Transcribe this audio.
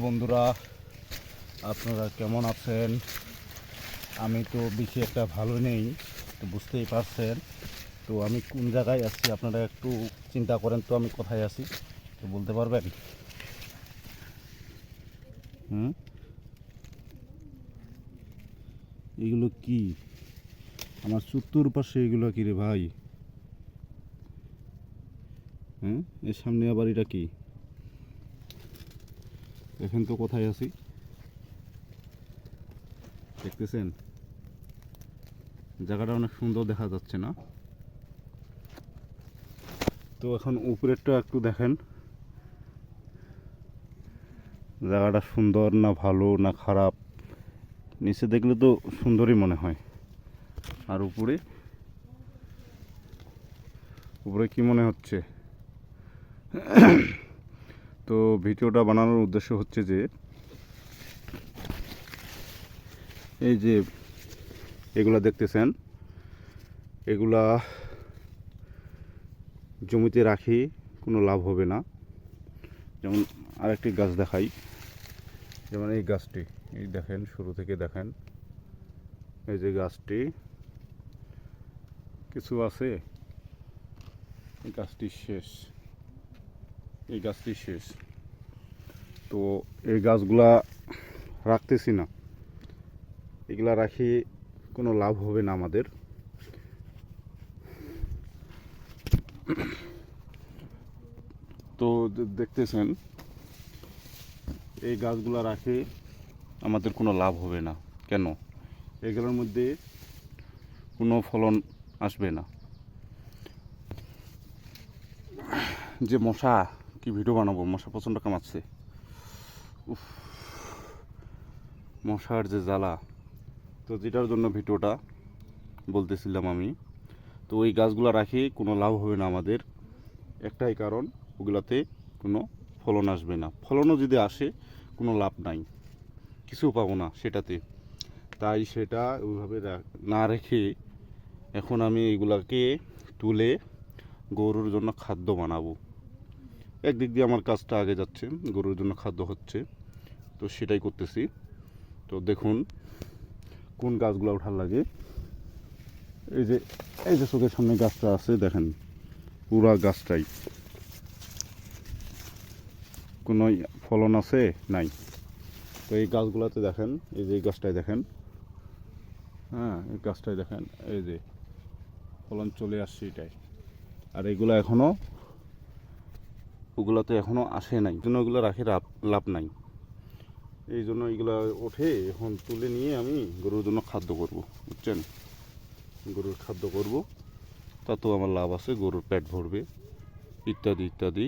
বন্ধুরা, আপনারা কেমন আছেন? আমি তো বেশি একটা ভালো নেই, তো বুঝতেই পারছেন। তো আমি কোন জায়গায় আছি আপনারা একটু চিন্তা করেন তো, আমি কোথায় আছি তো বলতে পারবেন? এগুলো কি? আমার চুত্তুর পাশে এগুলো কি রে ভাই? এর সামনে আবার এটা কি? এখন তো কোথায় আছি দেখতেছেন? জায়গাটা অনেক সুন্দর দেখা যাচ্ছে না? তো এখন উপরেরটা একটু দেখেন, জায়গাটা সুন্দর না ভালো না খারাপ? নিচে দেখলে তো সুন্দরই মনে হয়, আর উপরে উপরে কি মনে হচ্ছে? তো ভিডিওটা বানানোর উদ্দেশ্য হচ্ছে যে, এই যে এগুলা দেখতেছেন, এগুলা জমিতে রাখি কোনো লাভ হবে না। যেমন আরেকটি গাছ দেখাই, যেমন এই গাছটি, এই দেখেন, শুরু থেকে দেখেন, এই যে গাছটি কিছু আছে, এই গাছটি শেষ, এই গাছটি শেষ। তো এই গাছগুলা রাখতেছি না, এগুলা রাখি কোনো লাভ হবে না আমাদের। তো দেখতেছেন, এই গাছগুলা রাখে আমাদের কোনো লাভ হবে না। কেন? এগুলোর মধ্যে কোনো ফলন আসবে না। যে মশা, কি ভিডিও বানাবো, মশা প্রচণ্ড কামাচ্ছে। উফ, মশার যে জ্বালা। তো যেটার জন্য ভিডিওটা বলতেছিলাম আমি, তো ওই গাছগুলো রাখি কোনো লাভ হবে না আমাদের। একটাই কারণ, ওগুলাতে কোনো ফলন আসবে না। ফলনও যদি আসে, কোনো লাভ নাই, কিছু পাবো না সেটাতে। তাই সেটা ওইভাবে না রেখে এখন আমি এগুলাকে তুলে গরুর জন্য খাদ্য বানাবো। একদিক দিয়ে আমার কাজটা আগে যাচ্ছে, গরুর জন্য খাদ্য হচ্ছে, তো সেটাই করতেছি। তো দেখুন কোন গাছগুলো ওঠার লাগে। এই যে চোখের সামনে গাছটা আছে, দেখেন পুরা গাছটাই কোনো ফলন আছে নাই। তো এই গাছগুলোতে দেখেন, এই যে এই গাছটায় দেখেন, এই গাছটায় দেখেন, এই যে ফলন চলে আসছে এটাই। আর এগুলো এখনও, ওগুলোতে এখনও আসে নাই, জন্য ওগুলো রাখে লাভ নাই। এই জন্য এগুলো ওঠে, এখন তুলে নিয়ে আমি গরুর জন্য খাদ্য করব, বুঝছেন? গরুর খাদ্য করব, তাতেও আমার লাভ আছে, গরুর পেট ভরবে, ইত্যাদি ইত্যাদি।